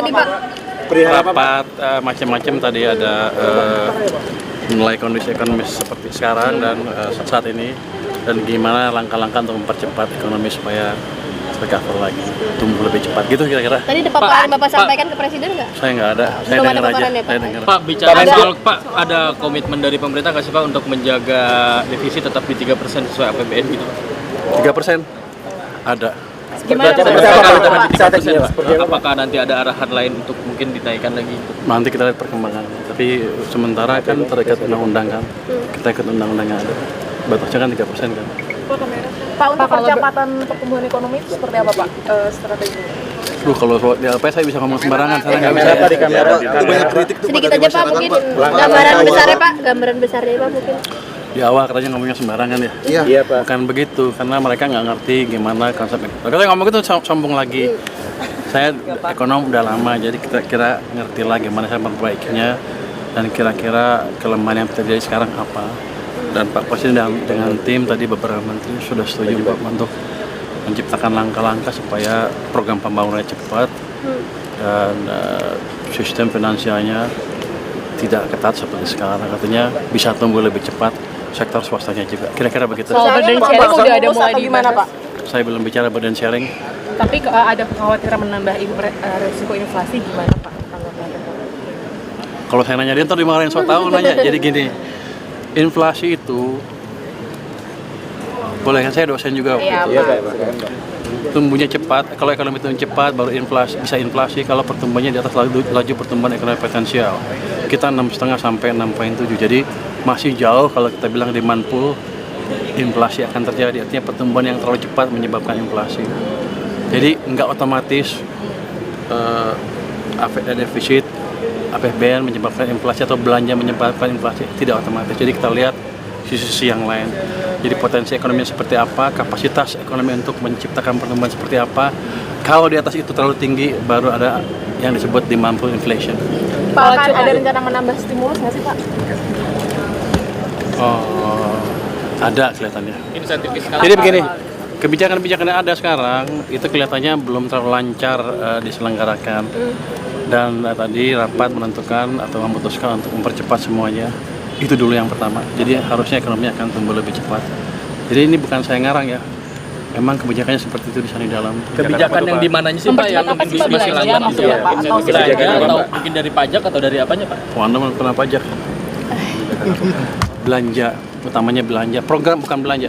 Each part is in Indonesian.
tadi Pak? Rapat macam-macam tadi ada menilai kondisi ekonomi seperti sekarang dan saat ini dan gimana langkah-langkah untuk mempercepat ekonomi supaya recover lagi, tumbuh lebih cepat gitu kira-kira. Tadi paparan Bapak sampaikan ke Presiden nggak? Saya nggak ada, saya Belum dengar ada aja. paparan ya, Pak? Saya dengar. Pak, bicara soal Pak, ada komitmen dari pemerintah nggak sih Pak untuk menjaga defisit tetap di 3% sesuai APBN gitu? 3% ada. Gimana Apakah nanti ada arahan lain untuk mungkin dinaikkan lagi? Nanti kita lihat perkembangannya. Tapi sementara kan terikat undang-undang kan. Kita ikut undang-undang yang ada. Batasnya kan 3% kan. Pak, untuk percepatan pertumbuhan ekonomi itu seperti apa Pak strateginya? Kalau di LP saya bisa ngomong sembarangan, saya nggak bisa. Di kamera itu banyak kritik tuh sedikit pada aja Pak, mungkin gambaran besarnya Pak, gambaran besarnya Pak mungkin. Di awal katanya ngomongnya sembarangan ya. Iya Pak. Bukan begitu, karena mereka nggak ngerti gimana konsepnya. Kalau ngomong itu sombong lagi. Saya ekonom udah lama, jadi kira-kira ngerti lah gimana saya memperbaikinya dan kira-kira kelemahan yang terjadi sekarang apa. Dan Pak Presiden dengan tim tadi beberapa menteri sudah setuju Pak untuk menciptakan langkah-langkah supaya program pembangunannya cepat dan sistem finansialnya tidak ketat seperti sekarang. Katanya bisa tumbuh lebih cepat, sektor swastanya juga. Kira-kira begitu. Soal burden sharing udah ada mulai gimana Pak? Saya belum bicara burden sharing. Tapi ada kekhawatiran menambah risiko inflasi gimana Pak? Kalau saya nanya dia ntar dimarahin, so tahu nanya. Jadi gini, inflasi itu boleh kan, saya dosen juga. Iya Pak. Tumbuhnya cepat, kalau ekonomi tumbuh cepat baru bisa inflasi kalau pertumbuhannya di atas laju pertumbuhan ekonomi potensial. Kita 6,5 sampai 6,7. Jadi masih jauh kalau kita bilang demand pull, inflasi akan terjadi. Artinya pertumbuhan yang terlalu cepat menyebabkan inflasi. Jadi nggak otomatis defisit APBN menyebabkan inflasi atau belanja menyebabkan inflasi, tidak otomatis. Jadi kita lihat sisi-sisi yang lain. Jadi potensi ekonomi seperti apa, kapasitas ekonomi untuk menciptakan pertumbuhan seperti apa. Kalau di atas itu terlalu tinggi, baru ada yang disebut demand pull inflation. Pak, ada rencana menambah stimulus nggak sih Pak? Oh, ada kelihatannya. Insentif fiskal. Jadi begini, kebijakan-kebijakan yang ada sekarang itu kelihatannya belum terlalu lancar diselenggarakan. Dan tadi rapat menentukan atau memutuskan untuk mempercepat semuanya. Itu dulu yang pertama. Jadi harusnya ekonomi akan tumbuh lebih cepat. Jadi ini bukan saya ngarang ya. Memang kebijakannya seperti itu di sana di dalam. Kebijakan yang di mananya sih Pak yang mungkin bisa dilanggar gitu ya? Atau mungkin dari pajak atau dari apanya Pak? Anda mau kena pajak. Belanja, utamanya belanja. Program bukan belanja.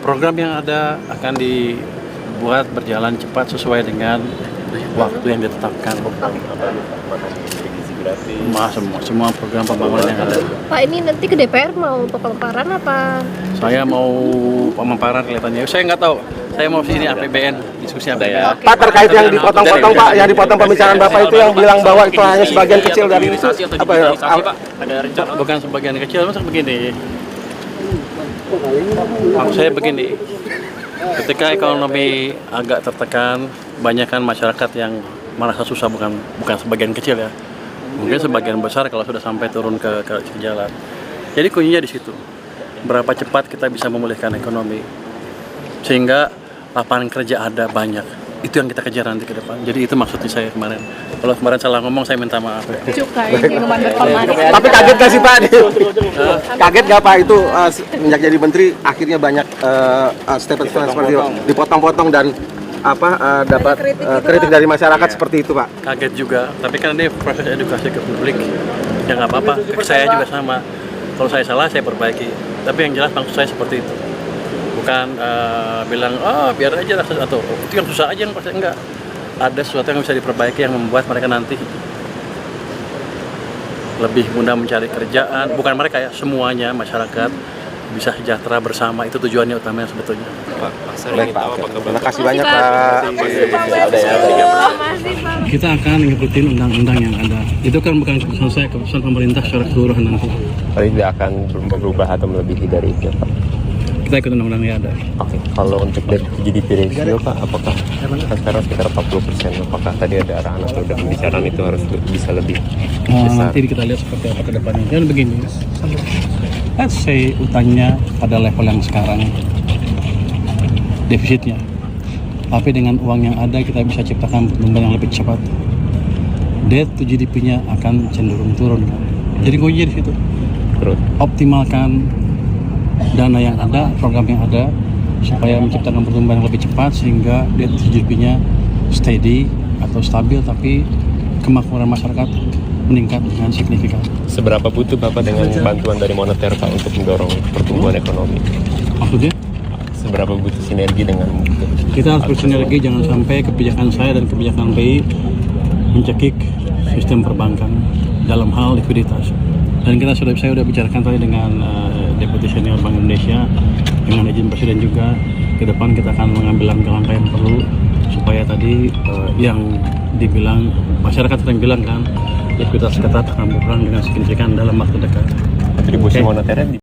Program yang ada akan dibuat berjalan cepat sesuai dengan waktu yang ditetapkan. Semua program pembangunan yang ada. Pak, ini nanti ke DPR mau pelemparan apa? Saya mau pemaparan kelihatannya. Saya nggak tahu. Saya mau sini APBN, diskusi APBN. Pak, terkait yang dipotong-potong Pak, yang dipotong pembicaraan Bapak itu yang bilang bahwa itu hanya sebagian kecil dari itu apa ya? Bukan sebagian kecil, maksud begini. Maksud saya begini. Ketika ekonomi agak tertekan, banyak kan masyarakat yang merasa susah, bukan sebagian kecil ya. Mungkin sebagian besar kalau sudah sampai turun ke jalan. Jadi kuncinya di situ. Berapa cepat kita bisa memulihkan ekonomi sehingga lapangan kerja ada banyak. Itu yang kita kejar nanti ke depan. Jadi itu maksudnya saya kemarin. Kalau kemarin salah ngomong saya minta maaf. Cukai minuman berpemanis. Tapi kaget nggak sih Pak? Kaget nggak Pak itu sejak jadi menteri akhirnya banyak statement seperti itu dipotong-potong dan dapat kritik dari masyarakat seperti itu Pak? Kaget juga, tapi kan ini proses edukasi ke publik. Ya nggak apa-apa, saya juga sama. Kalau saya salah saya perbaiki. Tapi yang jelas maksud saya seperti itu. Bukan bilang biar aja atau itu yang susah aja yang pasti enggak. Ada sesuatu yang bisa diperbaiki yang membuat mereka nanti lebih mudah mencari kerjaan. Bukan mereka ya, semuanya masyarakat bisa sejahtera bersama, itu tujuannya utamanya sebetulnya. Baik Pak, terima kasih banyak Pak. Kita akan ngikutin undang-undang yang ada. Itu kan bukan selesai keputusan pemerintah secara keseluruhan nanti. Tapi tidak akan berubah atau melebihi dari itu Pak? Kita ikut undang-undang yang ada. Oke, kalau untuk GDP ratio Pak, apakah kan sekarang sekitar 40%? Apakah tadi ada arahan atau ada pembicaraan itu harus bisa lebih besar? Nanti kita lihat seperti apa ke depannya. Dan begini, let's say utangnya pada level yang sekarang, defisitnya. Tapi dengan uang yang ada kita bisa ciptakan pertumbuhan yang lebih cepat. debt to GDP-nya akan cenderung turun. Jadi kuncinya di situ. Terus Optimalkan dana yang ada, program yang ada, supaya menciptakan pertumbuhan yang lebih cepat sehingga debt to GDP-nya steady atau stabil, tapi kemakmuran masyarakat meningkat dengan signifikan. seberapa butuh Bapak dengan bantuan dari moneter Pak untuk mendorong pertumbuhan ekonomi? Maksudnya? Seberapa butuh sinergi dengan Kita harus bersinergi, jangan sampai kebijakan saya dan kebijakan BI mencekik sistem perbankan dalam hal likuiditas. Dan saya sudah bicarakan tadi dengan Deputi Senior Bank Indonesia, dengan izin Presiden juga, ke depan kita akan mengambil langkah-langkah yang perlu supaya tadi yang dibilang masyarakat sering bilang kan likuiditas ketat akan berkurang dengan signifikan dalam waktu dekat. kontribusi moneternya